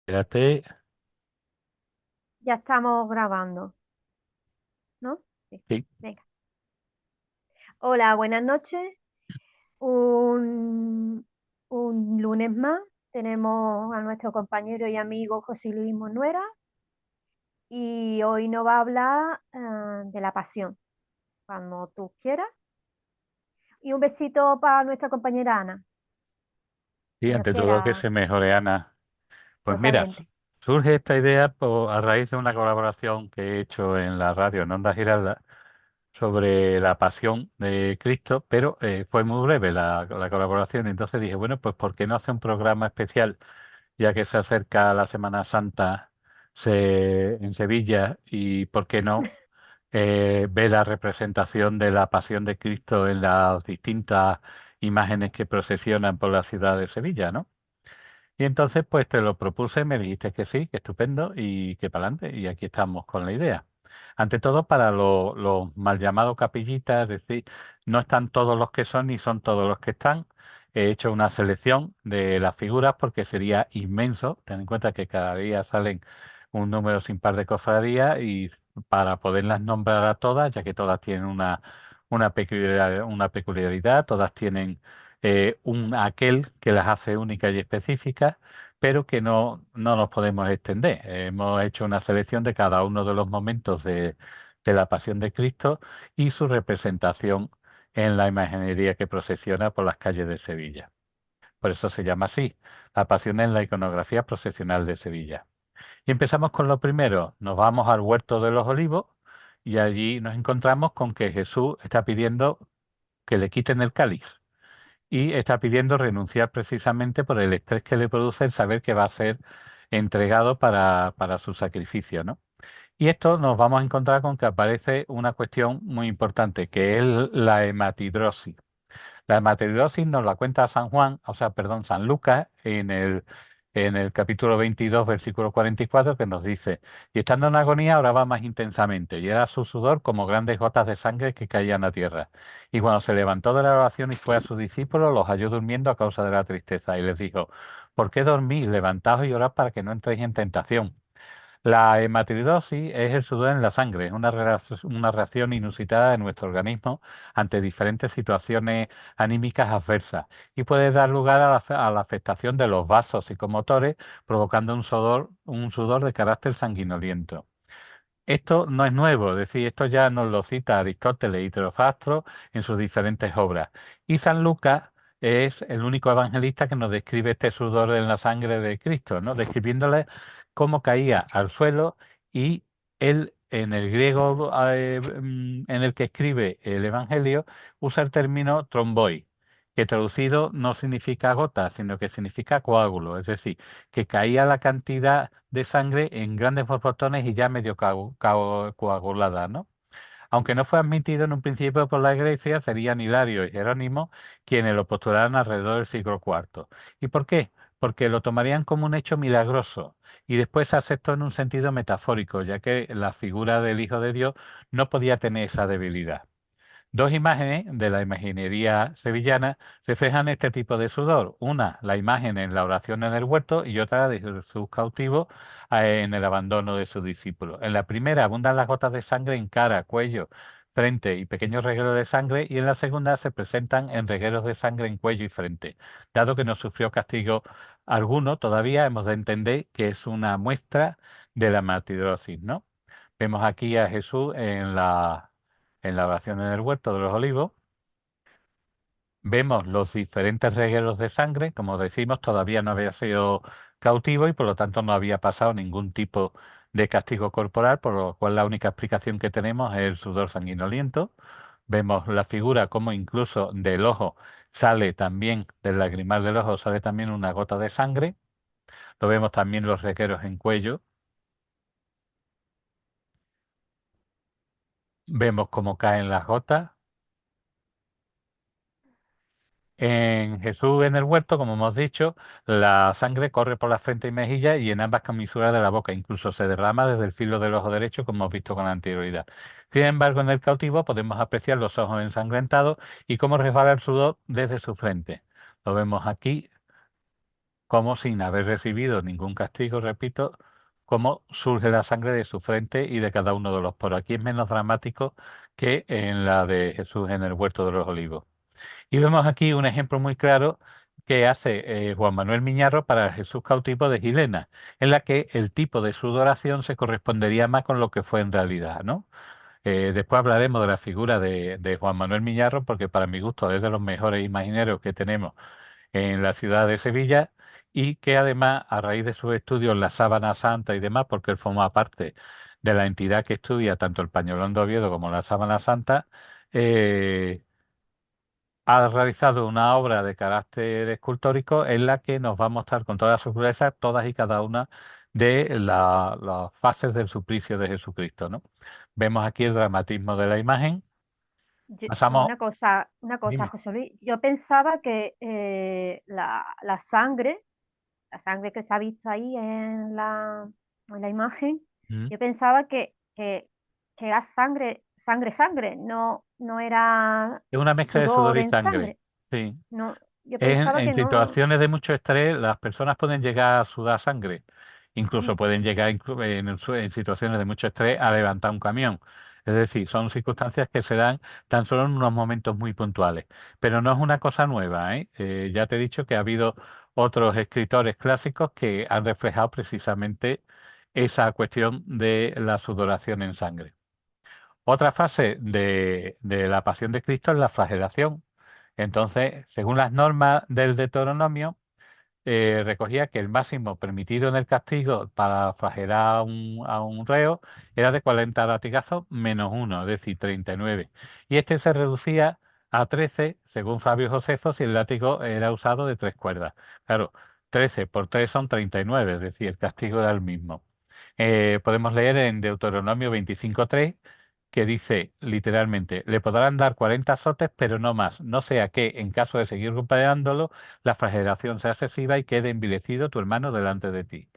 Espérate. Ya estamos grabando, ¿no? Sí. Sí, Venga. Hola, buenas noches. Un lunes más tenemos a nuestro compañero y amigo José Luis Monuera y hoy nos va a hablar de la pasión, cuando tú quieras. Y un besito para nuestra compañera Ana, sí, que nos ante todo que quiera se mejore, Ana. Pues mira, totalmente. surge esta idea a raíz de una colaboración que he hecho en la radio en Onda Giralda sobre la pasión de Cristo, pero fue muy breve la colaboración. Entonces dije, bueno, pues ¿por qué no hace un programa especial, ya que se acerca la Semana Santa en Sevilla, y por qué no ver la representación de la pasión de Cristo en las distintas imágenes que procesionan por la ciudad de Sevilla, ¿no? Y entonces, pues te lo propuse, me dijiste que sí, que estupendo y que para adelante. Y aquí estamos con la idea. Ante todo, para los mal llamados capillitas, es decir, no están todos los que son ni son todos los que están. He hecho una selección de las figuras porque sería inmenso. Ten en cuenta que cada día salen un número sin par de cofradías y para poderlas nombrar a todas, ya que todas tienen una peculiaridad, todas tienen un aquel que las hace únicas y específicas, pero que no nos podemos extender. Hemos hecho una selección de cada uno de los momentos de la Pasión de Cristo y su representación en la imaginería que procesiona por las calles de Sevilla. Por eso se llama así, la Pasión en la iconografía procesional de Sevilla. Y empezamos con lo primero, nos vamos al Huerto de los Olivos y allí nos encontramos con que Jesús está pidiendo que le quiten el cáliz y está pidiendo renunciar precisamente por el estrés que le produce el saber que va a ser entregado para su sacrificio, ¿no? Y esto nos vamos a encontrar con que aparece una cuestión muy importante, que es la hematidrosis. La hematidrosis nos la cuenta San Juan, o sea, perdón, San Lucas, en el capítulo 22, versículo 44, que nos dice, y estando en agonía oraba más intensamente, y era su sudor como grandes gotas de sangre que caían a tierra. Y cuando se levantó de la oración y fue a sus discípulos, los halló durmiendo a causa de la tristeza, y les dijo, ¿por qué dormís? Levantaos y orad para que no entréis en tentación. La hematididosis es el sudor en la sangre, es una reacción inusitada de nuestro organismo ante diferentes situaciones anímicas adversas y puede dar lugar a la afectación de los vasos psicomotores, provocando un sudor de carácter sanguinoliento. Esto no es nuevo, es decir, esto ya nos lo cita Aristóteles y Teofrastro en sus diferentes obras. Y San Lucas es el único evangelista que nos describe este sudor en la sangre de Cristo, ¿no? Describiéndole cómo caía al suelo y él en el griego en el que escribe el Evangelio usa el término tromboi, que traducido no significa gota, sino que significa coágulo, es decir, que caía la cantidad de sangre en grandes borbotones y ya medio coagulada, ¿no? Aunque no fue admitido en un principio por la Iglesia, serían Hilario y Jerónimo quienes lo postularon alrededor del siglo IV. ¿Y por qué? Porque lo tomarían como un hecho milagroso y después se aceptó en un sentido metafórico, ya que la figura del Hijo de Dios no podía tener esa debilidad. Dos imágenes de la imaginería sevillana reflejan este tipo de sudor. Una, la imagen en la oración en el huerto y otra de Jesús cautivo en el abandono de sus discípulos. En la primera abundan las gotas de sangre en cara, cuello, frente y pequeños regueros de sangre y en la segunda se presentan en regueros de sangre en cuello y frente. Dado que no sufrió castigo alguno, todavía hemos de entender que es una muestra de la martirosis, ¿no? Vemos aquí a Jesús en la oración en el huerto de los olivos. Vemos los diferentes regueros de sangre, como decimos, todavía no había sido cautivo y por lo tanto no había pasado ningún tipo de castigo corporal, por lo cual la única explicación que tenemos es el sudor sanguinoliento. Vemos la figura como incluso del ojo sale también, del lagrimal del ojo sale también una gota de sangre. Lo vemos también los regueros en cuello. Vemos cómo caen las gotas. En Jesús en el huerto, como hemos dicho, la sangre corre por la frente y mejilla y en ambas comisuras de la boca, incluso se derrama desde el filo del ojo derecho, como hemos visto con anterioridad. Sin embargo, en el cautivo podemos apreciar los ojos ensangrentados y cómo resbala el sudor desde su frente. Lo vemos aquí cómo sin haber recibido ningún castigo, repito, cómo surge la sangre de su frente y de cada uno de los poros. Aquí es menos dramático que en la de Jesús en el Huerto de los Olivos. Y vemos aquí un ejemplo muy claro que hace Juan Manuel Miñarro para Jesús cautivo de Gilena, en la que el tipo de sudoración se correspondería más con lo que fue en realidad, ¿no? Después hablaremos de la figura de Juan Manuel Miñarro, porque para mi gusto es de los mejores imagineros que tenemos en la ciudad de Sevilla y que además, a raíz de sus estudios en la Sábana Santa y demás, porque él forma parte de la entidad que estudia tanto el Pañolón de Oviedo como la Sábana Santa, eh, ha realizado una obra de carácter escultórico en la que nos va a mostrar con toda su crudeza todas y cada una de las fases del suplicio de Jesucristo, ¿no? Vemos aquí el dramatismo de la imagen. Pasamos, Una cosa, dime. José Luis, yo pensaba que la sangre que se ha visto ahí en la imagen, Mm. yo pensaba que era sangre, no era Es una mezcla de sudor sudor y en sangre. sangre. Sí. No, yo En, pensaba en que no. situaciones de mucho estrés, las personas pueden llegar a sudar sangre. Mm, Incluso pueden llegar en situaciones de mucho estrés a levantar un camión. Es decir, son circunstancias que se dan tan solo en unos momentos muy puntuales. Pero no es una cosa nueva, ¿eh? Ya te he dicho que ha habido otros escritores clásicos que han reflejado precisamente esa cuestión de la sudoración en sangre. Otra fase de la pasión de Cristo es la flagelación. Entonces, según las normas del Deuteronomio, recogía que el máximo permitido en el castigo para flagelar a un reo era de 40 latigazos menos uno, es decir, 39. Y este se reducía a 13, según Flavio Josefo, si el látigo era usado de 3 cuerdas. Claro, 13 por 3 son 39, es decir, el castigo era el mismo. Podemos leer en Deuteronomio 25:3 que dice literalmente, le podrán dar 40 azotes, pero no más, no sea que, en caso de seguir golpeándolo, la flagelación sea excesiva y quede envilecido tu hermano delante de ti.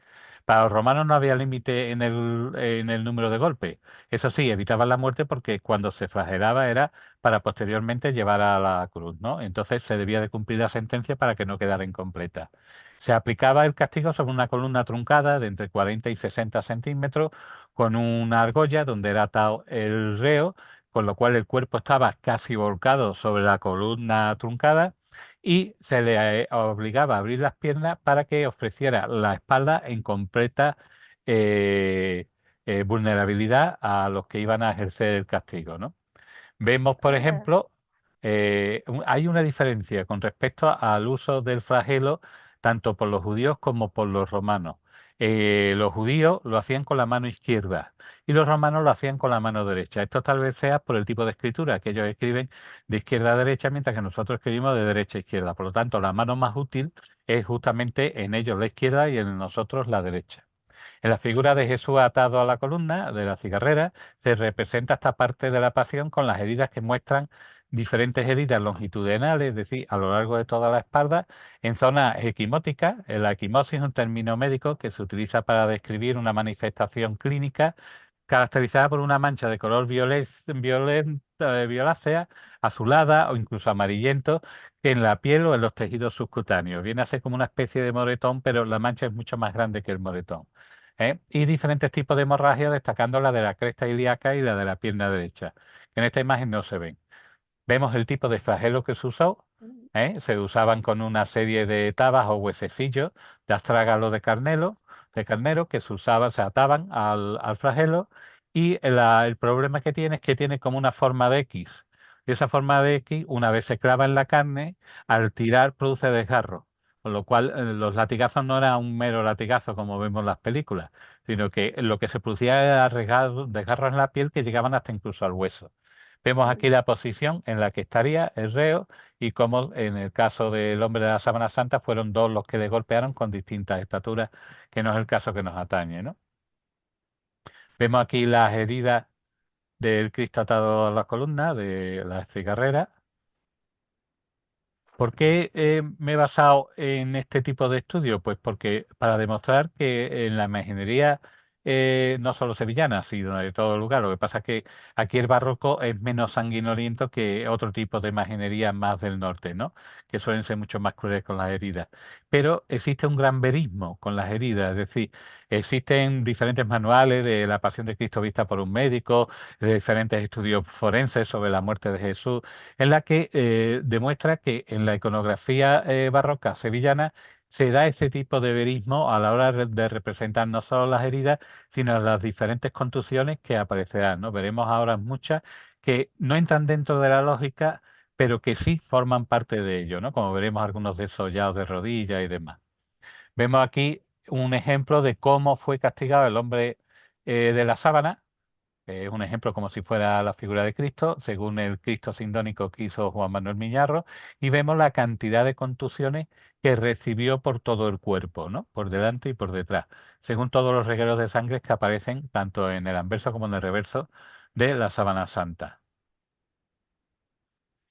Para los romanos no había límite en el número de golpes. Eso sí, evitaban la muerte porque cuando se flagelaba era para posteriormente llevar a la cruz, ¿no? Entonces se debía de cumplir la sentencia para que no quedara incompleta. Se aplicaba el castigo sobre una columna truncada de entre 40 y 60 centímetros con una argolla donde era atado el reo, con lo cual el cuerpo estaba casi volcado sobre la columna truncada y se le obligaba a abrir las piernas para que ofreciera la espalda en completa eh, vulnerabilidad a los que iban a ejercer el castigo, ¿no? Vemos, por eh, ejemplo, hay una diferencia con respecto al uso del flagelo tanto por los judíos como por los romanos. Los judíos lo hacían con la mano izquierda y los romanos lo hacían con la mano derecha. Esto tal vez sea por el tipo de escritura, que ellos escriben de izquierda a derecha, mientras que nosotros escribimos de derecha a izquierda. Por lo tanto, la mano más útil es justamente en ellos la izquierda y en nosotros la derecha. En la figura de Jesús atado a la columna de la cigarrera se representa esta parte de la pasión con las heridas que muestran diferentes heridas longitudinales, es decir, a lo largo de toda la espalda, en zonas equimóticas. La equimosis es un término médico que se utiliza para describir una manifestación clínica caracterizada por una mancha de color violácea, azulada o incluso amarillento en la piel o en los tejidos subcutáneos. Viene a ser como una especie de moretón, pero la mancha es mucho más grande que el moretón. Y diferentes tipos de hemorragia, destacando la de la cresta ilíaca y la de la pierna derecha, que en esta imagen no se ven. Vemos el tipo de flagelo que se usó. Se usaban con una serie de tabas o huesecillos de astrágalo de carnero que se usaban, se ataban al flagelo y el problema que tiene es que tiene como una forma de X. Y esa forma de X, una vez se clava en la carne, al tirar produce desgarro. Con lo cual, los latigazos no eran un mero latigazo como vemos en las películas, sino que lo que se producía era desgarros en la piel que llegaban hasta incluso al hueso. Vemos aquí la posición en la que estaría el reo y cómo en el caso del hombre de la Sábana Santa fueron dos los que le golpearon con distintas estaturas, que no es el caso que nos atañe, ¿no? Vemos aquí las heridas del Cristo atado a la columna de la cigarrera. ¿Por qué me he basado en este tipo de estudio? Pues porque para demostrar que en la imaginería no solo sevillana, sino de todo lugar. Lo que pasa es que aquí el barroco es menos sanguinoliento que otro tipo de imaginería más del norte, ¿no? Que suelen ser mucho más crueles con las heridas. Pero existe un gran verismo con las heridas, es decir, existen diferentes manuales de la Pasión de Cristo vista por un médico, de diferentes estudios forenses sobre la muerte de Jesús, en la que demuestra que en la iconografía barroca sevillana se da ese tipo de verismo a la hora de representar no solo las heridas, sino las diferentes contusiones que aparecerán, ¿no? Veremos ahora muchas que no entran dentro de la lógica, pero que sí forman parte de ello, ¿no? Como veremos algunos desollados de rodillas y demás. Vemos aquí un ejemplo de cómo fue castigado el hombre de la sábana, es un ejemplo como si fuera la figura de Cristo, según el Cristo sindónico que hizo Juan Manuel Miñarro, y vemos la cantidad de contusiones que recibió por todo el cuerpo, ¿no? Por delante y por detrás, según todos los regueros de sangre que aparecen tanto en el anverso como en el reverso de la sábana santa.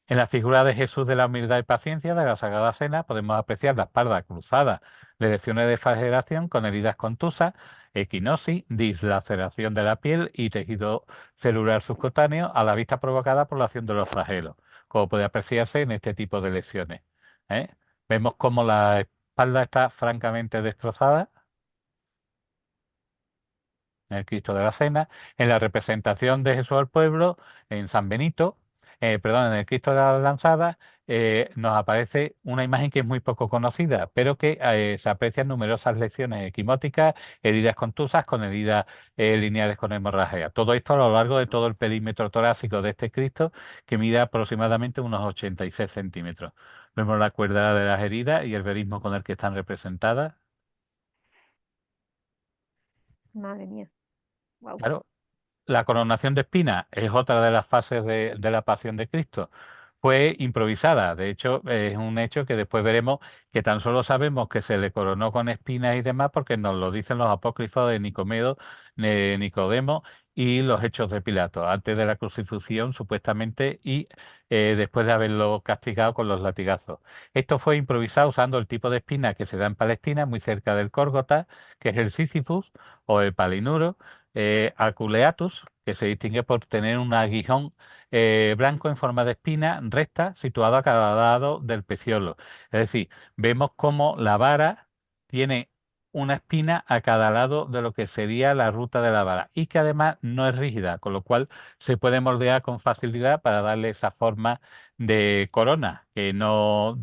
En la figura de Jesús de la humildad y paciencia de la Sagrada Cena podemos apreciar la espalda cruzada de lesiones de flagelación con heridas contusas, equinosis, dislaceración de la piel y tejido celular subcutáneo a la vista provocada por la acción de los flagelos, como puede apreciarse en este tipo de lesiones. ¿eh? Vemos cómo la espalda está francamente destrozada en el Cristo de la Cena, en la representación de Jesús al pueblo, en San Benito, perdón, en el Cristo de la Lanzada, nos aparece una imagen que es muy poco conocida, pero que se aprecian numerosas lesiones equimóticas, heridas contusas con heridas lineales con hemorragia. Todo esto a lo largo de todo el perímetro torácico de este Cristo, que mide aproximadamente unos 86 centímetros. Vemos la cuerda de las heridas y el verismo con el que están representadas. Madre mía. Wow. Claro, la coronación de espinas es otra de las fases de la pasión de Cristo. Fue improvisada, de hecho es un hecho que después veremos que tan solo sabemos que se le coronó con espinas y demás porque nos lo dicen los apócrifos de Nicomedo, de Nicodemo y los hechos de Pilato, antes de la crucifixión supuestamente y después de haberlo castigado con los latigazos. Esto fue improvisado usando el tipo de espina que se da en Palestina, muy cerca del Córgota, que es el Sísifus o el palinuro, aculeatus, que se distingue por tener un aguijón blanco en forma de espina recta situado a cada lado del peciolo. Es decir, vemos cómo la vara tiene una espina a cada lado de lo que sería la ruta de la vara y que además no es rígida, con lo cual se puede moldear con facilidad para darle esa forma de corona, que no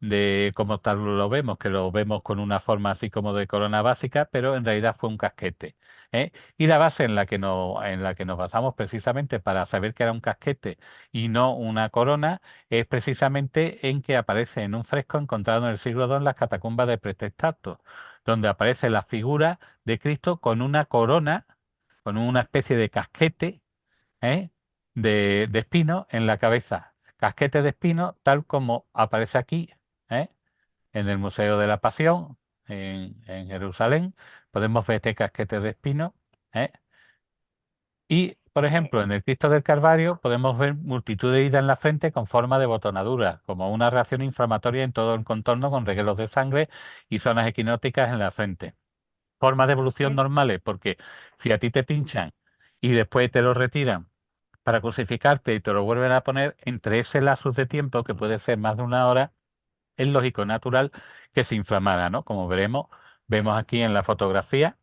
de como tal lo vemos, que lo vemos con una forma así como de corona básica, pero en realidad fue un casquete. ¿eh? Y la base en la que nos basamos precisamente para saber que era un casquete y no una corona es precisamente en que aparece en un fresco encontrado en el siglo II en las catacumbas de Pretextato, donde aparece la figura de Cristo con una corona, con una especie de casquete ¿eh? de espino en la cabeza. Casquete de espino tal como aparece aquí, ¿eh? en el Museo de la Pasión, en Jerusalén. Podemos ver este casquete de espino. ¿eh? Y, por Eh, ejemplo, en el Cristo del Calvario podemos ver multitud de heridas en la frente con forma de botonadura, como una reacción inflamatoria en todo el contorno con regueros de sangre y zonas equinóticas en la frente. Formas de evolución eh, normales, porque si a ti te pinchan y después te lo retiran para crucificarte y te lo vuelven a poner, entre ese lapsus de tiempo, que puede ser más de una hora, es lógico, natural que se inflamara, ¿no? Como veremos, vemos aquí en la fotografía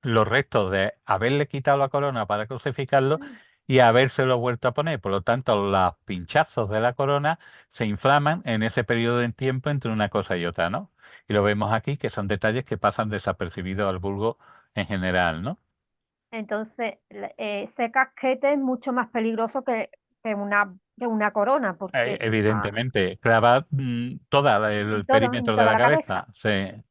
los restos de haberle quitado la corona para crucificarlo y habérselo vuelto a poner. Por lo tanto, los pinchazos de la corona se inflaman en ese periodo de tiempo entre una cosa y otra, ¿no? Y lo vemos aquí, que son detalles que pasan desapercibidos al vulgo en general, ¿no? entonces, ese casquete es mucho más peligroso que una corona, porque Evidentemente, clava todo el en perímetro de toda la la cabeza. cabeza. Sí.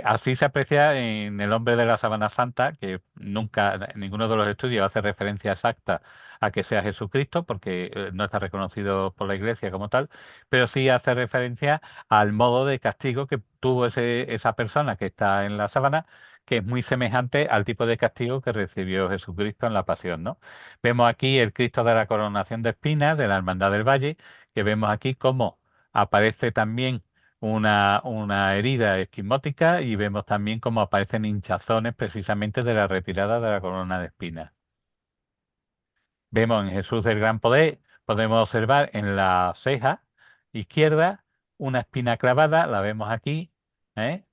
Así se aprecia en el hombre de la Sábana Santa, que nunca, ninguno de los estudios hace referencia exacta a que sea Jesucristo, porque no está reconocido por la Iglesia como tal, pero sí hace referencia al modo de castigo que tuvo esa persona que está en la sábana, que es muy semejante al tipo de castigo que recibió Jesucristo en la Pasión, ¿no? Vemos aquí el Cristo de la Coronación de Espinas, de la Hermandad del Valle, que vemos aquí cómo aparece también una herida esquimótica y vemos también cómo aparecen hinchazones precisamente de la retirada de la corona de espinas. Vemos en Jesús del Gran Poder, podemos observar en la ceja izquierda una espina clavada, la vemos aquí, ¿eh?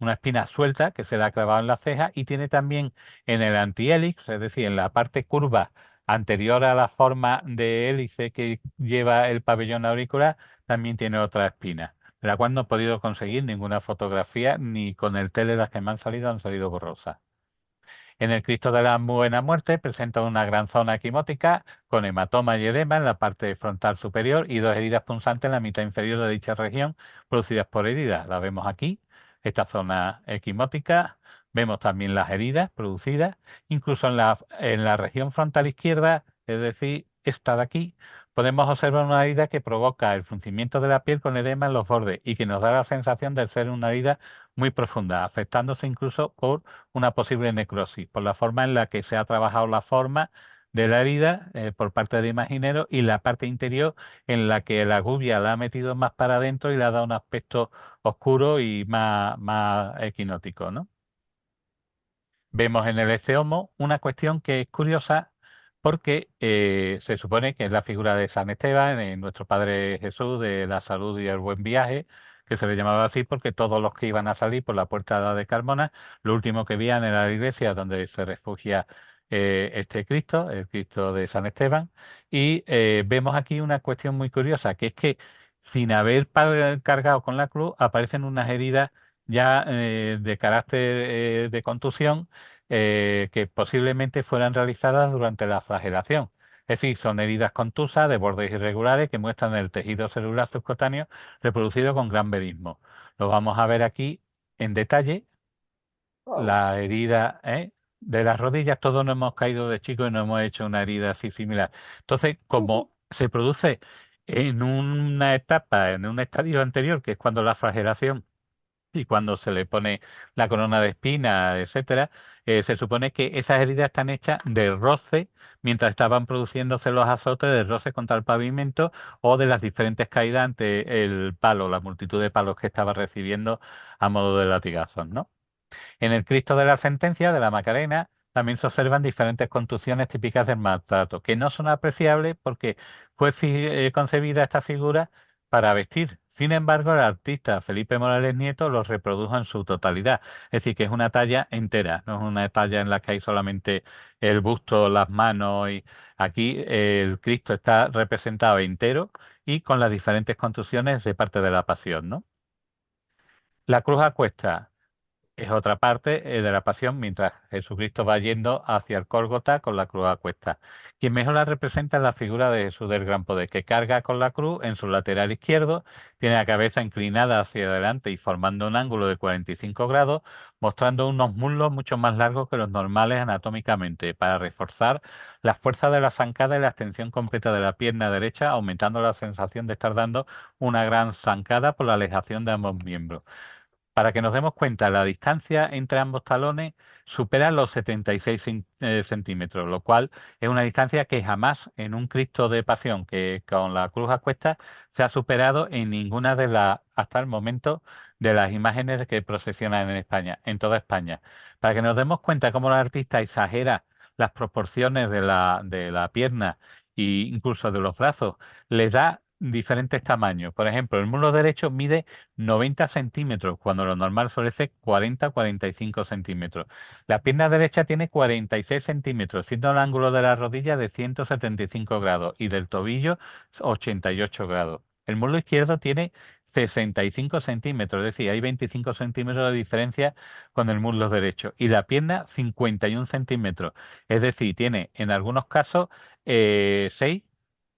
Una espina suelta que se le ha clavado en la ceja y tiene también en el antihélice, es decir, en la parte curva anterior a la forma de hélice que lleva el pabellón auricular, también tiene otra espina, de la cual no he podido conseguir ninguna fotografía, ni con el tele las que me han salido borrosas. En el Cristo de la Buena Muerte presenta una gran zona equimótica con hematoma y edema en la parte frontal superior y dos heridas punzantes en la mitad inferior de dicha región producidas por heridas. La vemos aquí, esta zona equimótica. Vemos también las heridas producidas, incluso en la región frontal izquierda, es decir, esta de aquí, podemos observar una herida que provoca el fruncimiento de la piel con edema en los bordes y que nos da la sensación de ser una herida muy profunda, afectándose incluso por una posible necrosis, por la forma en la que se ha trabajado la forma de la herida por parte del imaginero y la parte interior en la que la gubia la ha metido más para adentro y le ha dado un aspecto oscuro y más equinótico, ¿no? Vemos en el Eceomo una cuestión que es curiosa porque se supone que es la figura de San Esteban, nuestro Padre Jesús de la salud y el buen viaje, que se le llamaba así porque todos los que iban a salir por la puerta de Carmona, lo último que veían era la iglesia donde se refugia este Cristo, el Cristo de San Esteban, y vemos aquí una cuestión muy curiosa, que es que sin haber cargado con la cruz aparecen unas heridas ya de carácter de contusión que posiblemente fueran realizadas durante la flagelación. Es decir, son heridas contusas de bordes irregulares que muestran el tejido celular subcutáneo reproducido con gran verismo. Lo vamos a ver aquí en detalle. Oh. La herida de las rodillas, todos nos hemos caído de chicos y nos hemos hecho una herida así similar. Entonces, como se produce en una etapa, en un estadio anterior, que es cuando la flagelación y cuando se le pone la corona de espina, etcétera, se supone que esas heridas están hechas de roce mientras estaban produciéndose los azotes de roce contra el pavimento o de las diferentes caídas ante el palo, la multitud de palos que estaba recibiendo a modo de latigazos, ¿no? En el Cristo de la Sentencia de la Macarena también se observan diferentes contusiones típicas del maltrato, que no son apreciables porque fue concebida esta figura para vestir. Sin embargo, el artista Felipe Morales Nieto lo reprodujo en su totalidad. Es decir, que es una talla entera, no es una talla en la que hay solamente el busto, las manos. Y aquí el Cristo está representado entero y con las diferentes contusiones de parte de la pasión, ¿no? La cruz a cuesta es otra parte de la pasión mientras Jesucristo va yendo hacia el Cólgota con la cruz a cuesta. Quien mejor la representa es la figura de Jesús del Gran Poder, que carga con la cruz en su lateral izquierdo, tiene la cabeza inclinada hacia adelante y formando un ángulo de 45 grados, mostrando unos muslos mucho más largos que los normales anatómicamente, para reforzar la fuerza de la zancada y la extensión completa de la pierna derecha, aumentando la sensación de estar dando una gran zancada por la alejación de ambos miembros. Para que nos demos cuenta, la distancia entre ambos talones supera los 76 centímetros, lo cual es una distancia que jamás en un Cristo de Pasión que con la cruz a cuestas se ha superado en ninguna de las, hasta el momento, de las imágenes que procesionan en España, en toda España. Para que nos demos cuenta cómo el artista exagera las proporciones de la pierna e incluso de los brazos, les da diferentes tamaños. Por ejemplo, el muslo derecho mide 90 centímetros, cuando lo normal suele ser 40-45 centímetros. La pierna derecha tiene 46 centímetros, siendo el ángulo de la rodilla de 175 grados y del tobillo 88 grados. El muslo izquierdo tiene 65 centímetros, es decir, hay 25 centímetros de diferencia con el muslo derecho. Y la pierna 51 centímetros, es decir, tiene en algunos casos 6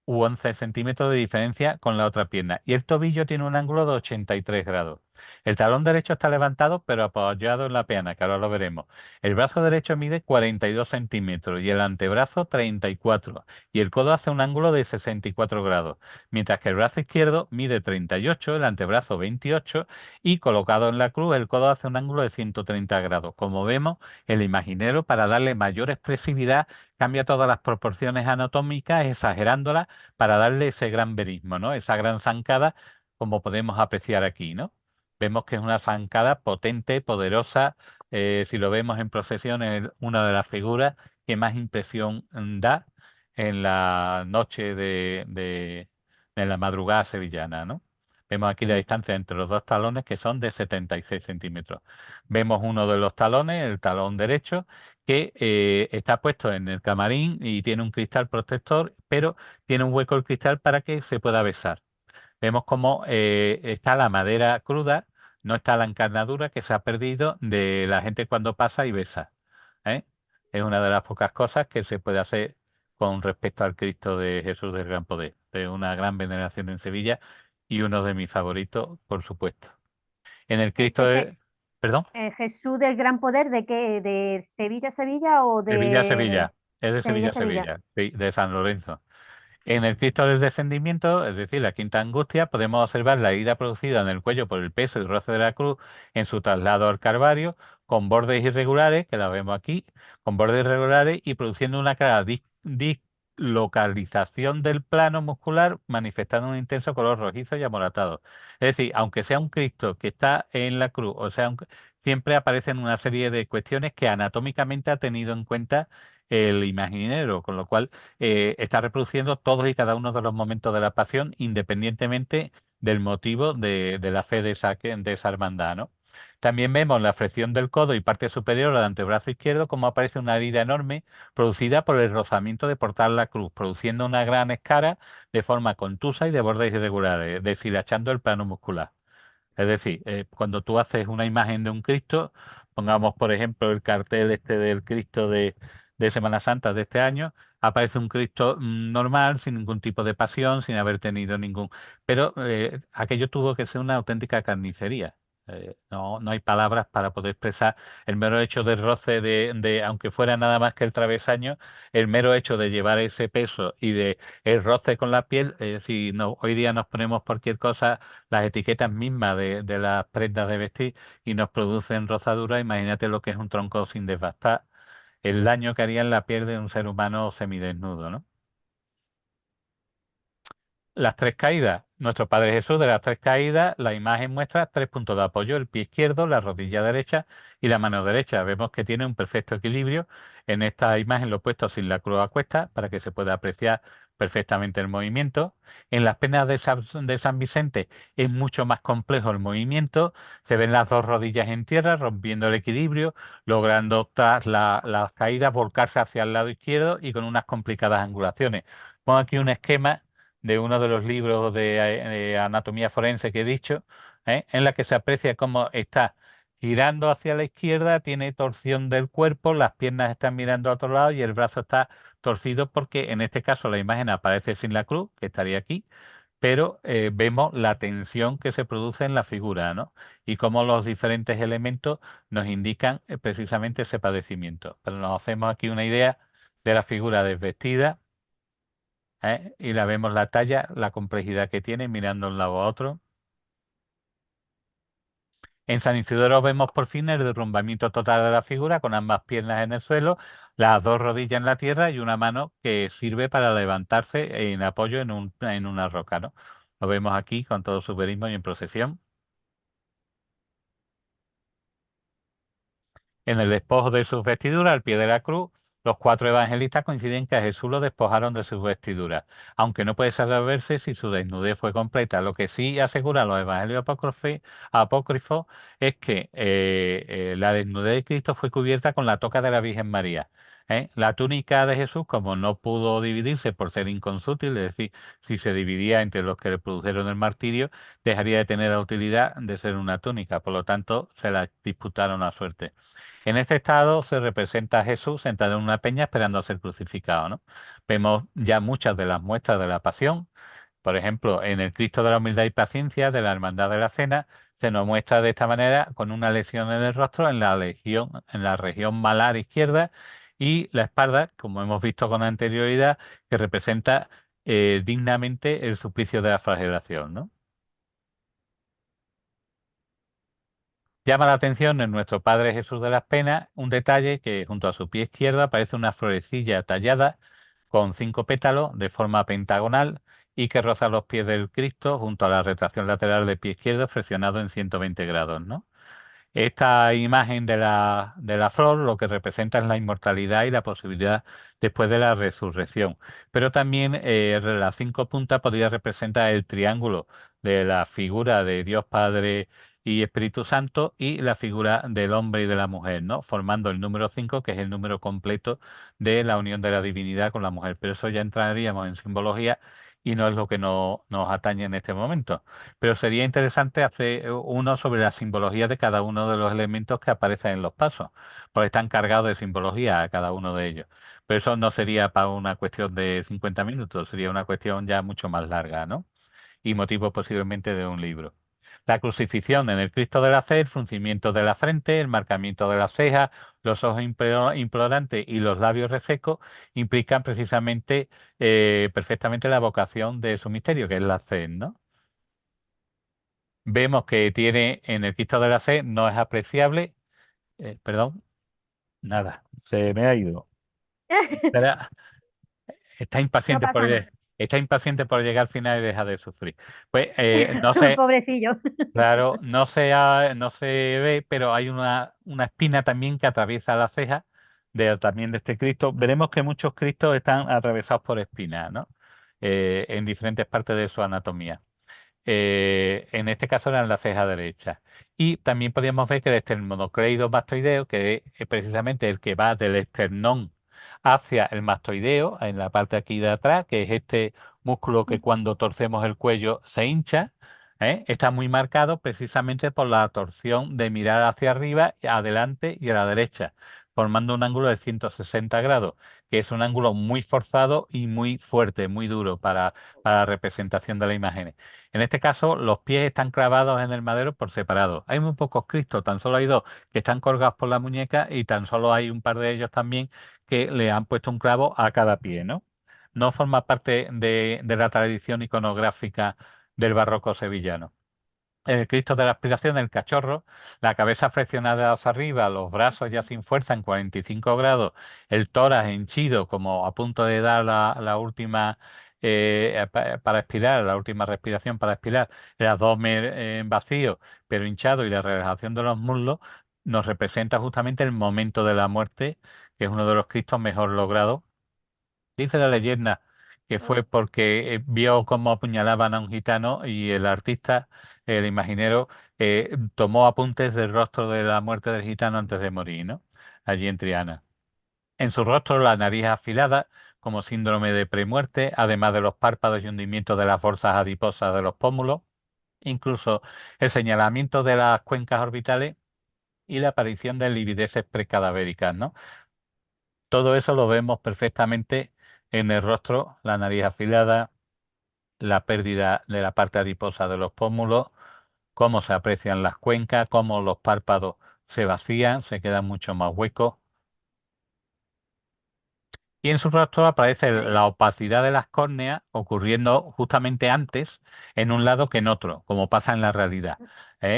u 11 centímetros de diferencia con la otra pierna. Y el tobillo tiene un ángulo de 83 grados. El talón derecho está levantado pero apoyado en la pierna, que ahora lo veremos. El brazo derecho mide 42 centímetros y el antebrazo 34. Y el codo hace un ángulo de 64 grados. Mientras que el brazo izquierdo mide 38, el antebrazo 28 y colocado en la cruz el codo hace un ángulo de 130 grados. Como vemos, el imaginero, para darle mayor expresividad, cambia todas las proporciones anatómicas exagerándolas para darle ese gran verismo, ¿no? Esa gran zancada como podemos apreciar aquí, ¿no? Vemos que es una zancada potente, poderosa. Si lo vemos en procesión, es una de las figuras que más impresión da en la noche de la madrugada sevillana, ¿no? Vemos aquí la Mm. distancia entre los dos talones, que son de 76 centímetros. Vemos uno de los talones, el talón derecho, que está puesto en el camarín y tiene un cristal protector, pero tiene un hueco el cristal para que se pueda besar. Vemos cómo está la madera cruda, no está la encarnadura que se ha perdido de la gente cuando pasa y besa, ¿eh? Es una de las pocas cosas que se puede hacer con respecto al Cristo de Jesús del Gran Poder, de una gran veneración en Sevilla y uno de mis favoritos, por supuesto. En el Cristo Ese de... Perdón, Jesús del Gran Poder, ¿de qué? ¿De Sevilla, Sevilla o Sevilla, de Sevilla. Es de Sevilla, Sevilla, Sevilla? Sevilla, sí, de San Lorenzo. En el Cristo del Descendimiento, es decir, la Quinta Angustia, podemos observar la herida producida en el cuello por el peso y roce de la cruz en su traslado al Calvario, con bordes irregulares, que la vemos aquí, con bordes irregulares y produciendo una clara dislocalización del plano muscular, manifestando un intenso color rojizo y amoratado. Es decir, aunque sea un Cristo que está en la cruz, o sea, siempre aparecen una serie de cuestiones que anatómicamente ha tenido en cuenta el imaginero, con lo cual está reproduciendo todos y cada uno de los momentos de la pasión, independientemente del motivo de la fe de esa hermandad, ¿no? También vemos la flexión del codo y parte superior del antebrazo izquierdo, como aparece una herida enorme producida por el rozamiento de portar la cruz, produciendo una gran escara de forma contusa y de bordes irregulares, deshilachando el plano muscular. Es decir, cuando tú haces una imagen de un Cristo, pongamos por ejemplo el cartel este del Cristo de Semana Santa de este año, aparece un Cristo normal, sin ningún tipo de pasión, sin haber tenido ningún... Pero aquello tuvo que ser una auténtica carnicería. No hay palabras para poder expresar el mero hecho del roce aunque fuera nada más que el travesaño, el mero hecho de llevar ese peso y de el roce con la piel, si no, hoy día nos ponemos cualquier cosa las etiquetas mismas de las prendas de vestir y nos producen rozaduras, imagínate lo que es un tronco sin desbastar, el daño que haría en la piel de un ser humano semidesnudo, ¿no? Las tres caídas. Nuestro Padre Jesús de las tres caídas, la imagen muestra tres puntos de apoyo, el pie izquierdo, la rodilla derecha y la mano derecha. Vemos que tiene un perfecto equilibrio. En esta imagen lo he puesto sin la cruz a cuesta para que se pueda apreciar perfectamente el movimiento. En las penas de San Vicente es mucho más complejo el movimiento. Se ven las dos rodillas en tierra, rompiendo el equilibrio, logrando tras las caídas volcarse hacia el lado izquierdo y con unas complicadas angulaciones. Pongo aquí un esquema de uno de los libros de anatomía forense que he dicho, en la que se aprecia cómo está girando hacia la izquierda, tiene torsión del cuerpo, las piernas están mirando a otro lado y el brazo está torcido porque en este caso la imagen aparece sin la cruz, que estaría aquí, pero vemos la tensión que se produce en la figura, ¿no? Y cómo los diferentes elementos nos indican precisamente ese padecimiento. Pero nos hacemos aquí una idea de la figura desvestida, y la vemos la talla, la complejidad que tiene mirando de un lado a otro. En San Isidoro vemos por fin el derrumbamiento total de la figura con ambas piernas en el suelo, las dos rodillas en la tierra y una mano que sirve para levantarse en apoyo en una roca, ¿no? Lo vemos aquí con todo su verismo y en procesión. En el despojo de sus vestiduras, al pie de la cruz, los cuatro evangelistas coinciden que a Jesús lo despojaron de sus vestiduras, aunque no puede saberse si su desnudez fue completa. Lo que sí aseguran los evangelios apócrifos es que la desnudez de Cristo fue cubierta con la toca de la Virgen María. La túnica de Jesús, como no pudo dividirse por ser inconsútil, es decir, si se dividía entre los que le produjeron el martirio, dejaría de tener la utilidad de ser una túnica, por lo tanto, se la disputaron a suerte. En este estado se representa a Jesús sentado en una peña esperando a ser crucificado, ¿no? Vemos ya muchas de las muestras de la pasión. Por ejemplo, en el Cristo de la Humildad y Paciencia de la Hermandad de la Cena se nos muestra de esta manera con una lesión en el rostro en la región malar izquierda y la espalda, como hemos visto con anterioridad, que representa dignamente el suplicio de la flagelación, ¿no? Llama la atención en nuestro Padre Jesús de las Penas un detalle que junto a su pie izquierdo aparece una florecilla tallada con 5 pétalos de forma pentagonal y que roza los pies del Cristo junto a la retracción lateral del pie izquierdo flexionado en 120 grados, ¿no? Esta imagen de la flor lo que representa es la inmortalidad y la posibilidad después de la resurrección. Pero también las 5 puntas podría representar el triángulo de la figura de Dios Padre y Espíritu Santo y la figura del hombre y de la mujer, ¿no? Formando el número 5, que es el número completo de la unión de la divinidad con la mujer. Pero eso ya entraríamos en simbología y no es lo que nos atañe en este momento. Pero sería interesante hacer uno sobre la simbología de cada uno de los elementos que aparecen en los pasos, porque están cargados de simbología cada uno de ellos. Pero eso no sería para una cuestión de 50 minutos, sería una cuestión ya mucho más larga, ¿no? Y motivo posiblemente de un libro. La crucifixión en el Cristo de la Fe, el fruncimiento de la frente, el marcamiento de las cejas, los ojos implorantes y los labios resecos implican precisamente perfectamente la vocación de su misterio, que es la fe, ¿no? Vemos que tiene en el Cristo de la Fe, no es apreciable, perdón, nada, se me ha ido. Espera, está No impaciente por, pasa nada. está impaciente por llegar al final y deja de sufrir. Pues no sé, Pobrecillo. claro, no se ve, pero hay una espina también que atraviesa la ceja también de este Cristo. Veremos que muchos Cristos están atravesados por espinas, ¿no? En diferentes partes de su anatomía. En este caso eran la ceja derecha. Y también podríamos ver que el esternocleido mastoideo, que es precisamente el que va del esternón hacia el mastoideo, en la parte aquí de atrás, que es este músculo que cuando torcemos el cuello se hincha, está muy marcado precisamente por la torsión de mirar hacia arriba, adelante y a la derecha, formando un ángulo de 160 grados, que es un ángulo muy forzado y muy fuerte, muy duro para la representación de la imagen. En este caso, los pies están clavados en el madero por separado. Hay muy pocos Cristos, tan solo hay dos que están colgados por la muñeca y tan solo hay un par de ellos también que le han puesto un clavo a cada pie, ¿no? No forma parte de la tradición iconográfica del barroco sevillano. El Cristo de la Aspiración, el cachorro, la cabeza flexionada hacia arriba, los brazos ya sin fuerza en 45 grados, el tórax henchido como a punto de dar la última para expirar, la última respiración para expirar, el abdomen en vacío pero hinchado y la relajación de los muslos, nos representa justamente el momento de la muerte, que es uno de los Cristos mejor logrados. Dice la leyenda que fue porque vio cómo apuñalaban a un gitano y el artista, el imaginero, tomó apuntes del rostro de la muerte del gitano antes de morir, ¿no? Allí en Triana. En su rostro la nariz afilada, como síndrome de premuerte, además de los párpados y hundimiento de las bolsas adiposas de los pómulos, incluso el señalamiento de las cuencas orbitales y la aparición de livideces precadavéricas, ¿no? Todo eso lo vemos perfectamente en el rostro, la nariz afilada, la pérdida de la parte adiposa de los pómulos, cómo se aprecian las cuencas, cómo los párpados se vacían, se quedan mucho más huecos. Y en su rostro aparece la opacidad de las córneas ocurriendo justamente antes en un lado que en otro, como pasa en la realidad.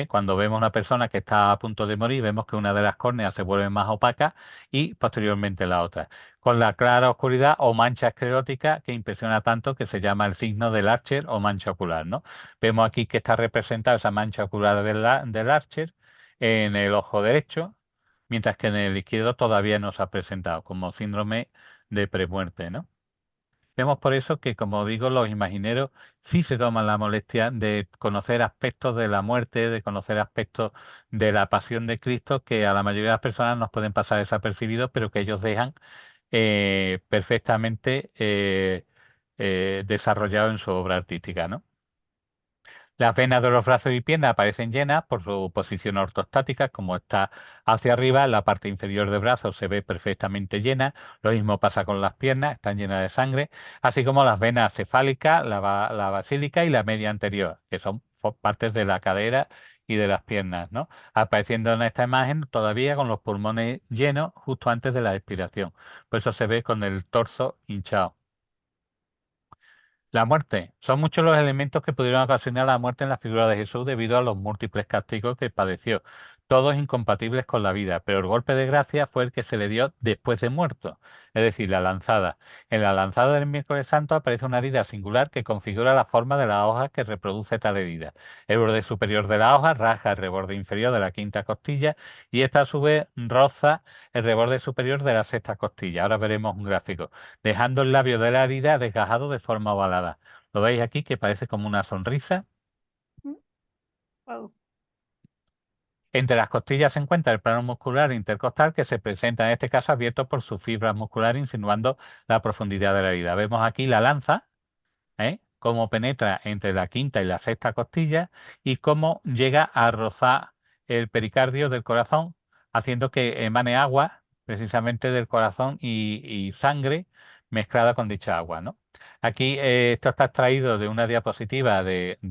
Cuando vemos una persona que está a punto de morir, vemos que una de las córneas se vuelve más opaca y posteriormente la otra, con la clara oscuridad o mancha esclerótica que impresiona tanto que se llama el signo del Archer o mancha ocular, ¿no? Vemos aquí que está representada esa mancha ocular del Archer en el ojo derecho, mientras que en el izquierdo todavía no se ha presentado como síndrome de premuerte, ¿no? Vemos por eso que, como digo, los imagineros sí se toman la molestia de conocer aspectos de la muerte, de conocer aspectos de la pasión de Cristo que a la mayoría de las personas nos pueden pasar desapercibidos, pero que ellos dejan perfectamente desarrollado en su obra artística, ¿no? Las venas de los brazos y piernas aparecen llenas por su posición ortostática, como está hacia arriba, la parte inferior del brazo se ve perfectamente llena, lo mismo pasa con las piernas, están llenas de sangre, así como las venas cefálicas, la basílica y la media anterior, que son partes de la cadera y de las piernas, ¿no? Apareciendo en esta imagen todavía con los pulmones llenos justo antes de la expiración. Por eso se ve con el torso hinchado. La muerte. Son muchos los elementos que pudieron ocasionar la muerte en la figura de Jesús debido a los múltiples castigos que padeció. todos incompatibles con la vida, pero el golpe de gracia fue el que se le dio después de muerto, es decir, la lanzada. En la lanzada del miércoles santo aparece una herida singular que configura la forma de la hoja que reproduce tal herida. El borde superior de la hoja raja el reborde inferior de la quinta costilla y esta a su vez roza el reborde superior de la sexta costilla. Ahora veremos un gráfico, dejando el labio de la herida desgajado de forma ovalada. ¿Lo veis aquí que parece como una sonrisa? Mm. Wow. Entre las costillas se encuentra el plano muscular intercostal que se presenta en este caso abierto por sus fibras musculares insinuando la profundidad de la herida. Vemos aquí la lanza, cómo penetra entre la quinta y la sexta costilla y cómo llega a rozar el pericardio del corazón, haciendo que emane agua precisamente del corazón y sangre mezclada con dicha agua, ¿no? Aquí esto está extraído de una diapositiva del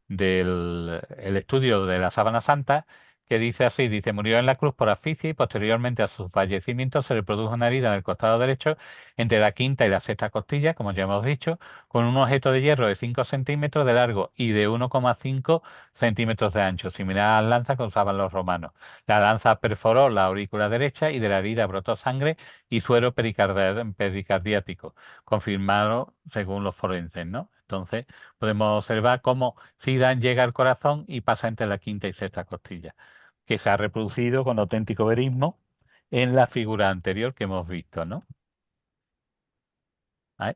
el estudio de la Sábana Santa, que dice así, dice, murió en la cruz por asfixia y posteriormente a su fallecimiento se le produjo una herida en el costado derecho entre la quinta y la sexta costilla, como ya hemos dicho, con un objeto de hierro de 5 centímetros de largo y de 1,5 centímetros de ancho, similar a las lanzas que usaban los romanos. La lanza perforó la aurícula derecha y de la herida brotó sangre y suero pericardiático, confirmado según los forenses, ¿no? Entonces, podemos observar cómo Zidane llega al corazón y pasa entre la quinta y sexta costilla, que se ha reproducido con auténtico verismo en la figura anterior que hemos visto, ¿no? Ahí,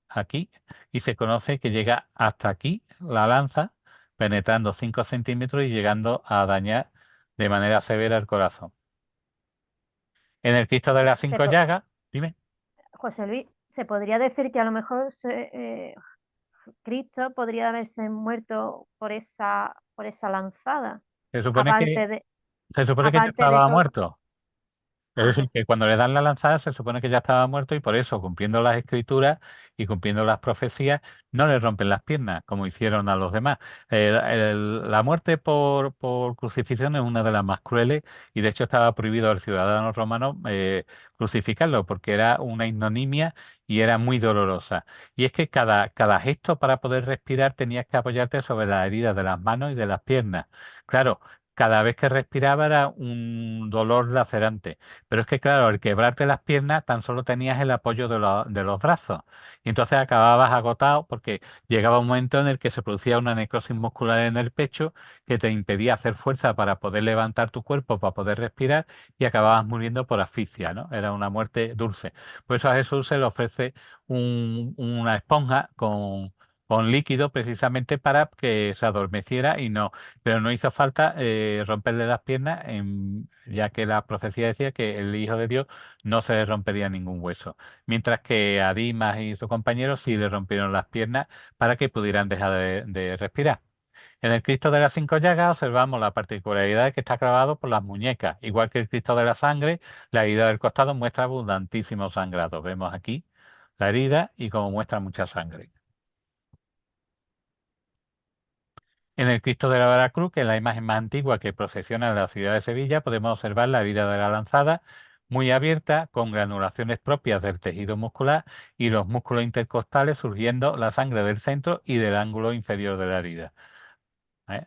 aquí, y se conoce que llega hasta aquí la lanza, penetrando 5 centímetros y llegando a dañar de manera severa el corazón. En el Cristo de las Se cinco po- llagas, dime, José Luis, se podría decir que a lo mejor Cristo podría haberse muerto por esa lanzada, se supone que, aparte de, se supone que ya aparte de estaba todo. muerto. Es decir, Ajá. que cuando le dan la lanzada se supone que ya estaba muerto y por eso, cumpliendo las escrituras y cumpliendo las profecías, no le rompen las piernas como hicieron a los demás. La muerte por crucifixión es una de las más crueles y de hecho estaba prohibido al ciudadano romano crucificarlo porque era una ignominia y era muy dolorosa. Y es que cada gesto para poder respirar tenías que apoyarte sobre las heridas de las manos y de las piernas. Claro, cada vez que respiraba era un dolor lacerante. Pero es que, claro, al quebrarte las piernas tan solo tenías el apoyo de los brazos. Y entonces acababas agotado porque llegaba un momento en el que se producía una necrosis muscular en el pecho que te impedía hacer fuerza para poder levantar tu cuerpo, para poder respirar y acababas muriendo por asfixia, ¿no? Era una muerte dulce. Por eso a Jesús se le ofrece una esponja con líquido precisamente para que se adormeciera y no, pero no hizo falta romperle las piernas, ya que la profecía decía que el Hijo de Dios no se le rompería ningún hueso, mientras que a Dimas y sus compañeros sí le rompieron las piernas para que pudieran dejar de respirar. En el Cristo de las cinco llagas observamos la particularidad de que está clavado por las muñecas, igual que el Cristo de la sangre, la herida del costado muestra abundantísimo sangrado. Vemos aquí la herida y como muestra mucha sangre. En el Cristo de la Veracruz, que es la imagen más antigua que procesiona en la ciudad de Sevilla, podemos observar la herida de la lanzada muy abierta, con granulaciones propias del tejido muscular y los músculos intercostales surgiendo la sangre del centro y del ángulo inferior de la herida. ¿Eh?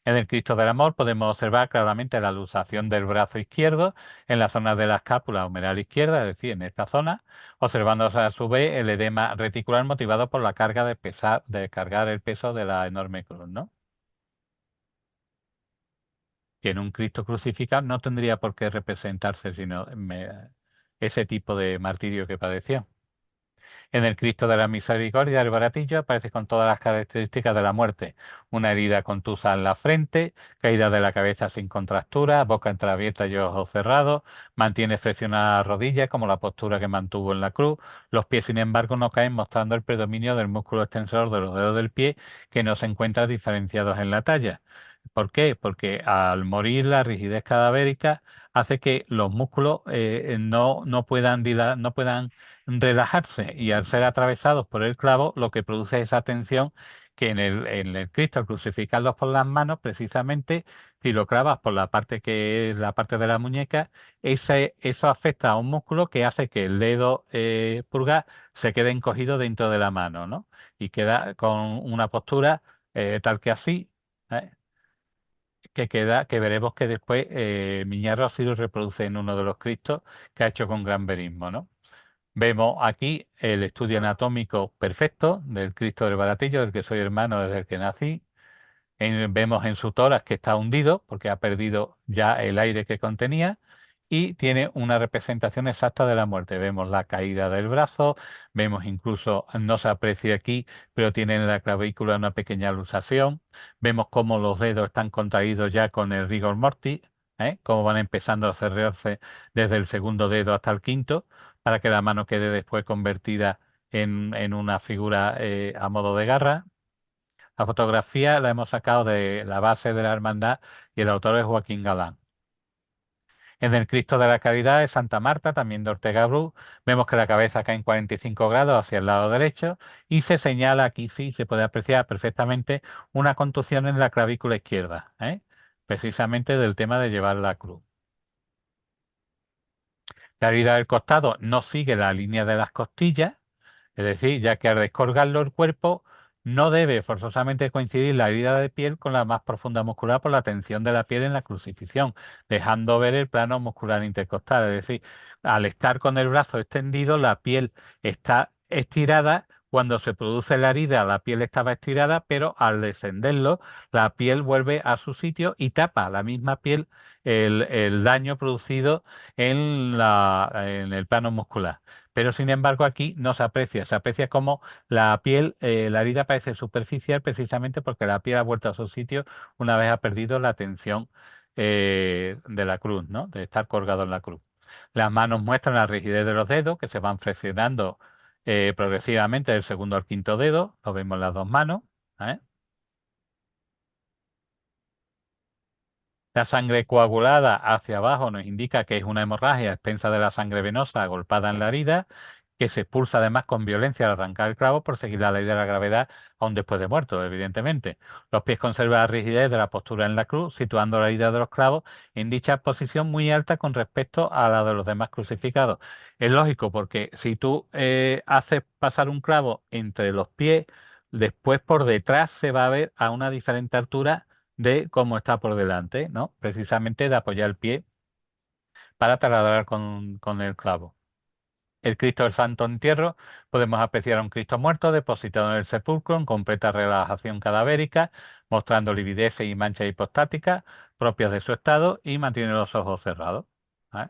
En el Cristo del Amor podemos observar claramente la luxación del brazo izquierdo en la zona de la escápula humeral izquierda, es decir, en esta zona, observándose a su vez el edema reticular motivado por la carga de cargar el peso de la enorme cruz, ¿no? Que en un Cristo crucificado no tendría por qué representarse sino ese tipo de martirio que padeció. En el Cristo de la Misericordia del Baratillo aparece con todas las características de la muerte. Una herida contusa en la frente, caída de la cabeza sin contractura, boca entreabierta y ojos cerrados, mantiene flexionada la rodilla como la postura que mantuvo en la cruz. Los pies, sin embargo, no caen mostrando el predominio del músculo extensor de los dedos del pie que no se encuentran diferenciados en la talla. ¿Por qué? Porque al morir la rigidez cadavérica hace que los músculos no puedan no puedan relajarse y al ser atravesados por el clavo, lo que produce es esa tensión que en el Cristo, al crucificarlos por las manos, precisamente, si lo clavas por la parte que es la parte de la muñeca, eso afecta a un músculo que hace que el dedo pulgar se quede encogido dentro de la mano, ¿no? Y queda con una postura tal que así, ¿eh? que queda, que veremos que después Miñarro así lo reproduce en uno de los Cristos que ha hecho con gran verismo, ¿no? Vemos aquí el estudio anatómico perfecto del Cristo del Baratillo, del que soy hermano desde el que nací. Vemos en su tórax que está hundido porque ha perdido ya el aire que contenía y tiene una representación exacta de la muerte. Vemos la caída del brazo, vemos incluso, no se aprecia aquí, pero tiene en la clavícula una pequeña luxación. Vemos cómo los dedos están contraídos ya con el rigor mortis, cómo van empezando a cerrarse desde el segundo dedo hasta el quinto, para que la mano quede después convertida en una figura a modo de garra. La fotografía la hemos sacado de la base de la hermandad y el autor es Joaquín Galán. En el Cristo de la Caridad de Santa Marta, también de Ortega Bru, vemos que la cabeza cae en 45 grados hacia el lado derecho y se señala aquí, sí, se puede apreciar perfectamente una contusión en la clavícula izquierda, precisamente del tema de llevar la cruz. La herida del costado no sigue la línea de las costillas, es decir, ya que al descolgarlo el cuerpo no debe forzosamente coincidir la herida de piel con la más profunda muscular por la tensión de la piel en la crucifixión, dejando ver el plano muscular intercostal. Es decir, al estar con el brazo extendido, la piel está estirada. Cuando se produce la herida, la piel estaba estirada, pero al descenderlo, la piel vuelve a su sitio y tapa la misma piel el daño producido en el plano muscular. Pero sin embargo aquí no se aprecia como la piel, la herida parece superficial precisamente porque la piel ha vuelto a su sitio una vez ha perdido la tensión de la cruz, ¿no? De estar colgado en la cruz. Las manos muestran la rigidez de los dedos que se van flexionando progresivamente del segundo al quinto dedo, lo vemos en las dos manos. ¿eh? La sangre coagulada hacia abajo nos indica que es una hemorragia expensa de la sangre venosa agolpada en la herida, que se expulsa además con violencia al arrancar el clavo por seguir la ley de la gravedad aún después de muerto, evidentemente. Los pies conservan la rigidez de la postura en la cruz, situando la herida de los clavos en dicha posición muy alta con respecto a la de los demás crucificados. Es lógico, porque si tú haces pasar un clavo entre los pies, después por detrás se va a ver a una diferente altura de cómo está por delante, ¿no? Precisamente de apoyar el pie para taladrar con el clavo. El Cristo del Santo Entierro, podemos apreciar a un Cristo muerto depositado en el sepulcro en completa relajación cadavérica, mostrando lividez y manchas hipostáticas propias de su estado y mantiene los ojos cerrados. ¿eh?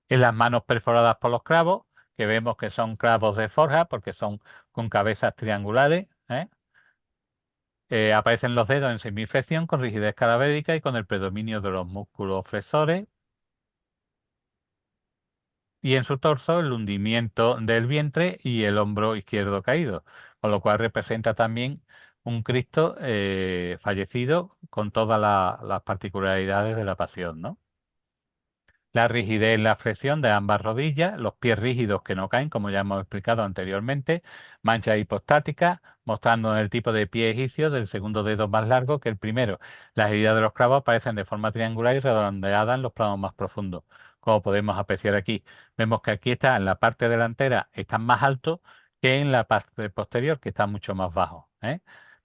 En las manos perforadas por los clavos, que vemos que son clavos de forja porque son con cabezas triangulares, aparecen los dedos en semiflexión con rigidez cadavérica y con el predominio de los músculos flexores. Y en su torso el hundimiento del vientre y el hombro izquierdo caído, con lo cual representa también un Cristo fallecido con todas las particularidades de la pasión, ¿no? La rigidez en la flexión de ambas rodillas, los pies rígidos que no caen, como ya hemos explicado anteriormente, manchas hipostáticas, mostrando el tipo de pie egipcio del segundo dedo más largo que el primero. Las heridas de los clavos aparecen de forma triangular y redondeadas en los planos más profundos, como podemos apreciar aquí. Vemos que aquí está en la parte delantera, están más altos que en la parte posterior, que está mucho más bajo.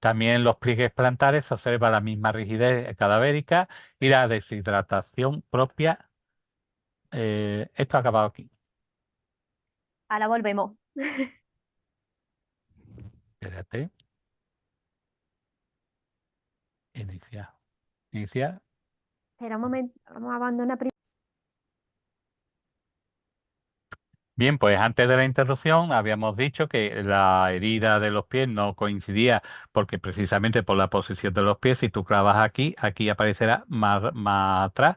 También en los pliegues plantares se observa la misma rigidez cadavérica y la deshidratación propia. Esto ha acabado aquí. Ahora volvemos. Espérate. Iniciar. Iniciar. Espera un momento, vamos a abandonar primero. Bien, pues antes de la interrupción habíamos dicho que la herida de los pies no coincidía porque precisamente por la posición de los pies, si tú clavas aquí, aquí aparecerá más atrás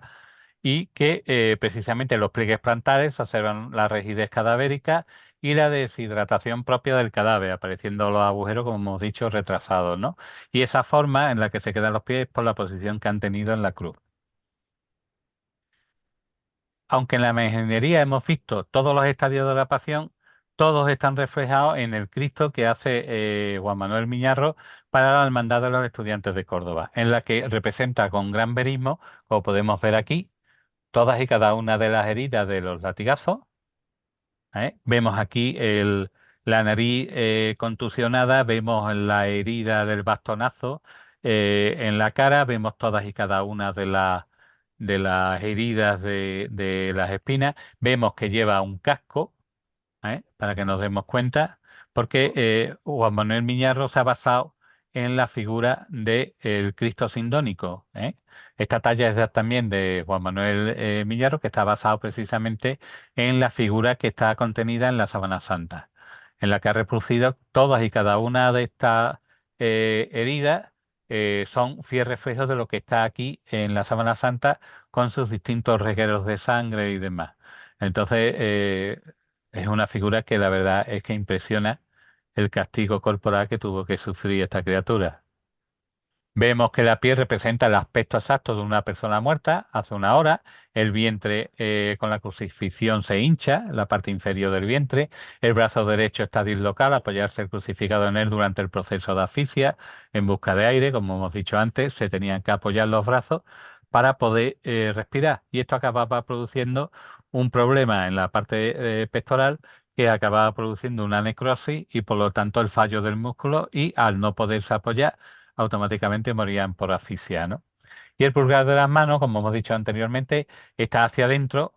y que precisamente los pliegues plantares observan la rigidez cadavérica y la deshidratación propia del cadáver, apareciendo los agujeros, como hemos dicho, retrasados, ¿no? Y esa forma en la que se quedan los pies es por la posición que han tenido en la cruz. Aunque en la imaginería hemos visto todos los estadios de la pasión, todos están reflejados en el Cristo que hace Juan Manuel Miñarro para la Hermandad de los Estudiantes de Córdoba, en la que representa con gran verismo, como podemos ver aquí, todas y cada una de las heridas de los latigazos. Vemos aquí la nariz contusionada, vemos la herida del bastonazo, En la cara vemos todas y cada una de las heridas de las espinas. Vemos que lleva un casco, para que nos demos cuenta, porque Juan Manuel Miñarro se ha basado en la figura del Cristo sindónico. Esta talla es también de Juan Manuel Miñarro, que está basado precisamente en la figura que está contenida en la Sábana Santa, en la que ha reproducido todas y cada una de estas heridas. Son fiel reflejos de lo que está aquí en la Sábana Santa con sus distintos regueros de sangre y demás. Entonces, es una figura que la verdad es que impresiona el castigo corporal que tuvo que sufrir esta criatura. Vemos que la piel representa el aspecto exacto de una persona muerta hace una hora. El vientre con la crucifixión se hincha, la parte inferior del vientre. El brazo derecho está dislocado, apoyarse el crucificado en él durante el proceso de asfixia. En busca de aire, como hemos dicho antes, se tenían que apoyar los brazos para poder respirar. Y esto acababa produciendo un problema en la parte pectoral que acababa produciendo una necrosis y por lo tanto el fallo del músculo y al no poderse apoyar automáticamente morían por asfixia, ¿no? Y el pulgar de las manos, como hemos dicho anteriormente, está hacia adentro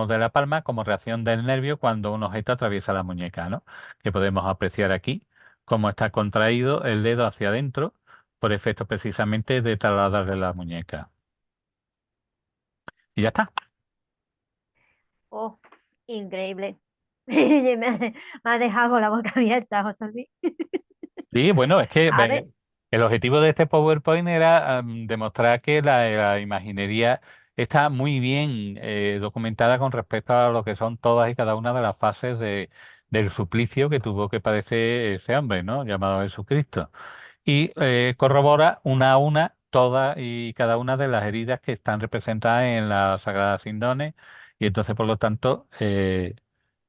de la palma como reacción del nervio cuando un objeto atraviesa la muñeca, ¿no? Que podemos apreciar aquí cómo está contraído el dedo hacia adentro por efecto precisamente de trasladarle la muñeca. Y ya está. Oh, increíble. Me ha dejado con la boca abierta, José Luis. Sí, bueno, es que A ver, el objetivo de este PowerPoint era demostrar que la imaginería está muy bien documentada con respecto a lo que son todas y cada una de las fases del suplicio que tuvo que padecer ese hombre, ¿no? Llamado Jesucristo. Y corrobora una a una todas y cada una de las heridas que están representadas en la Sagrada Sindones. Y entonces, por lo tanto,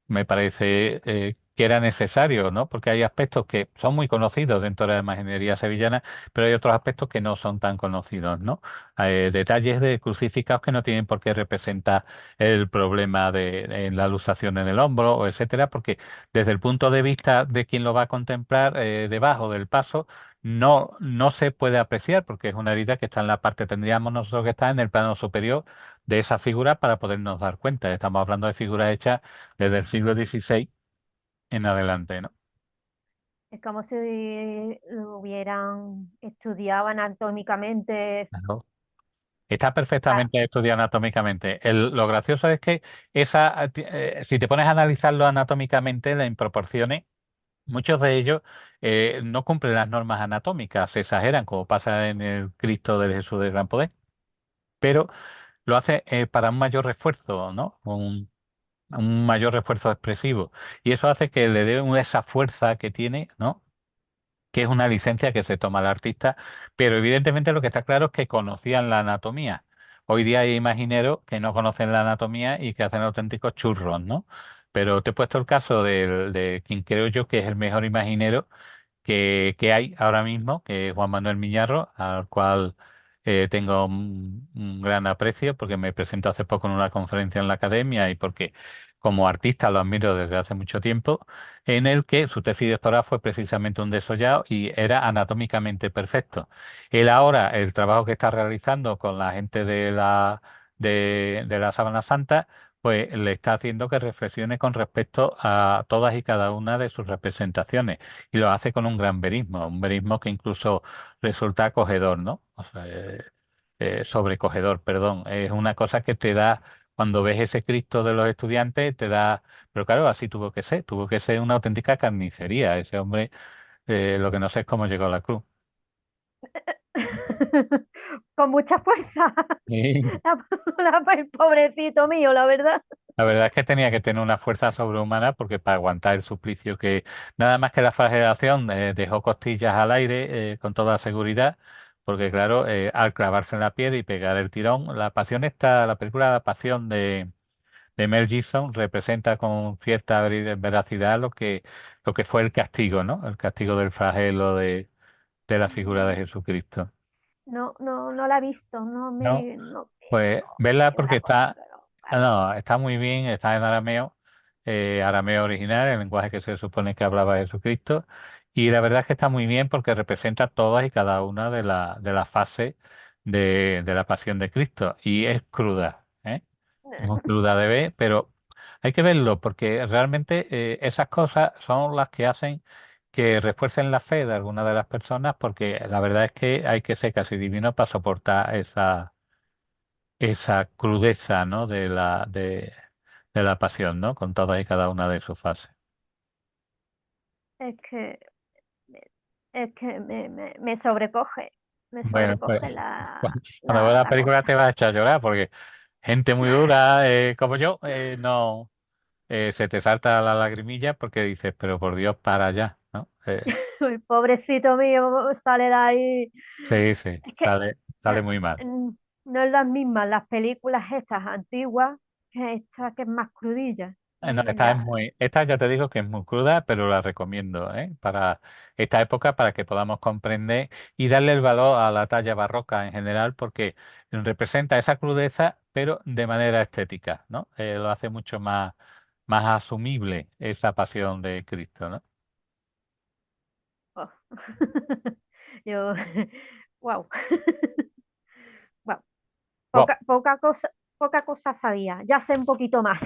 me parece que era necesario, ¿no? Porque hay aspectos que son muy conocidos dentro de la imaginería sevillana, pero hay otros aspectos que no son tan conocidos, ¿no? Detalles de crucificados que no tienen por qué representar el problema en la luxación en el hombro, o etcétera, porque desde el punto de vista de quien lo va a contemplar debajo del paso, no se puede apreciar porque es una herida que está en la parte, tendríamos nosotros que estar en el plano superior de esa figura para podernos dar cuenta. Estamos hablando de figuras hechas desde el siglo XVI en adelante, ¿no? es como si lo hubieran estudiado anatómicamente. Claro. Está Ah, perfectamente estudiado anatómicamente. Lo gracioso es que si te pones a analizarlo anatómicamente, las proporciones, muchos de ellos no cumplen las normas anatómicas, se exageran, como pasa en el Cristo del Jesús del Gran Poder, pero lo hace para un mayor refuerzo, ¿no? Un mayor refuerzo expresivo. Y eso hace que le dé esa fuerza que tiene, ¿no? Que es una licencia que se toma el artista, pero evidentemente lo que está claro es que conocían la anatomía. Hoy día hay imagineros que no conocen la anatomía y que hacen auténticos churros, ¿no? Pero te he puesto el caso de quien creo yo que es el mejor imaginero que hay ahora mismo, que es Juan Manuel Miñarro, al cual tengo un gran aprecio porque me presentó hace poco en una conferencia en la academia y porque como artista lo admiro desde hace mucho tiempo, en el que su tesis doctoral fue precisamente un desollado y era anatómicamente perfecto. Él ahora, el trabajo que está realizando con la gente de la Sábana Santa, pues le está haciendo que reflexione con respecto a todas y cada una de sus representaciones y lo hace con un verismo que incluso resulta acogedor, ¿no? O sea, sobrecogedor, perdón. Es una cosa que te da, cuando ves ese Cristo de los estudiantes, te da, pero claro, así tuvo que ser una auténtica carnicería. Ese hombre, lo que no sé es cómo llegó a la cruz. con mucha fuerza. Sí. El pobrecito mío, la verdad. La verdad es que tenía que tener una fuerza sobrehumana porque para aguantar el suplicio que nada más que la flagelación dejó costillas al aire con toda seguridad, porque claro, al clavarse en la piel y pegar el tirón, la película La Pasión de Mel Gibson representa con cierta veracidad lo que fue el castigo, ¿no? El castigo del flagelo de la figura de No, Jesucristo. no la he visto, ¿No? no Pues quiero, verla me porque da cosa, está, pero vale. no, está muy bien, está en arameo, arameo original, el lenguaje que se supone que hablaba Jesucristo, Y la verdad es que está muy bien porque representa todas y cada una de las fases de la pasión de Cristo. Y es cruda, ¿eh? Es muy cruda de ver, pero hay que verlo porque realmente esas cosas son las que hacen que refuercen la fe de algunas de las personas, porque la verdad es que hay que ser casi divino para soportar esa crudeza, ¿no? De la pasión, ¿no? Con todas y cada una de sus fases. Es que, es que me Bueno, pues sobrecoge cuando veas la la película cosa. te vas a echar a llorar porque gente muy dura como yo, no, se te salta la lagrimilla porque dices, pero por Dios, para allá, ¿no? El pobrecito mío sale de ahí. Sí, sí, Es que sale muy mal. mm, no es las mismas las películas estas antiguas que esta que es más crudilla. No, Y la, esta ya te digo que es muy cruda, pero la recomiendo, para esta época, para que podamos comprender y darle el valor a la talla barroca en general, porque representa esa crudeza, pero de manera estética, ¿no? Lo hace mucho más asumible esa pasión de Cristo, ¿no? oh. Yo, wow, wow. Bueno, Poca cosa sabía. Ya sé un poquito más.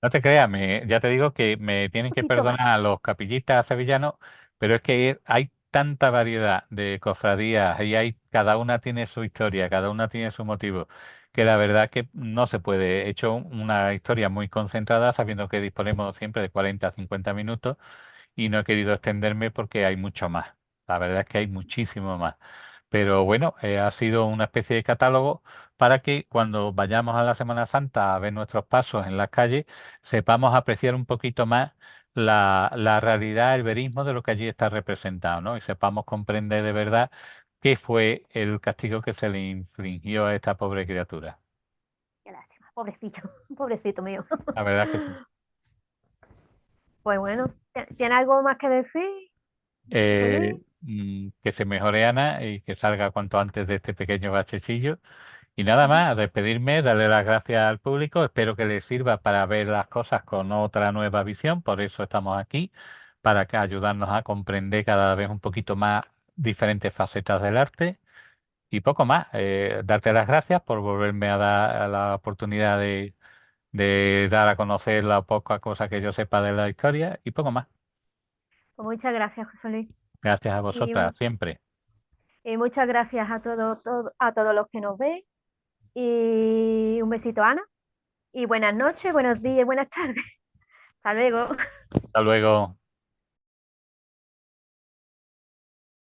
no te creas, ya te digo que me Un tienen que poquito más. perdonar a los capillistas sevillanos, pero es que hay tanta variedad de cofradías y cada una tiene su historia, cada una tiene su motivo, que la verdad que no se puede. He hecho una historia muy concentrada, sabiendo que disponemos siempre de 40 a 50 minutos y no he querido extenderme porque hay mucho más. La verdad es que hay muchísimo más. Pero bueno, ha sido una especie de catálogo para que cuando vayamos a la Semana Santa a ver nuestros pasos en las calles, sepamos apreciar un poquito más la realidad, el verismo de lo que allí está representado, ¿no? Y sepamos comprender de verdad qué fue el castigo que se le infligió a esta pobre criatura. Qué lástima. Pobrecito. Pobrecito mío. La verdad es que sí. Pues bueno, ¿tiene algo más que decir, Solís? Que se mejore Ana y que salga cuanto antes de este pequeño bachecillo. Y nada más, a despedirme, darle las gracias al público. Espero que les sirva para ver las cosas con otra nueva visión. Por eso estamos aquí, para que ayudarnos a comprender cada vez un poquito más diferentes facetas del arte. Y poco más, darte las gracias por volverme a dar la oportunidad de dar a conocer la poca cosa que yo sepa de la historia. Y poco más. Pues muchas gracias, José Luis. Gracias a Y, vosotras, siempre. y muchas gracias a a todos los que nos ven. Y un besito, Ana. Y buenas noches, buenos días y buenas tardes. Hasta luego. Hasta luego.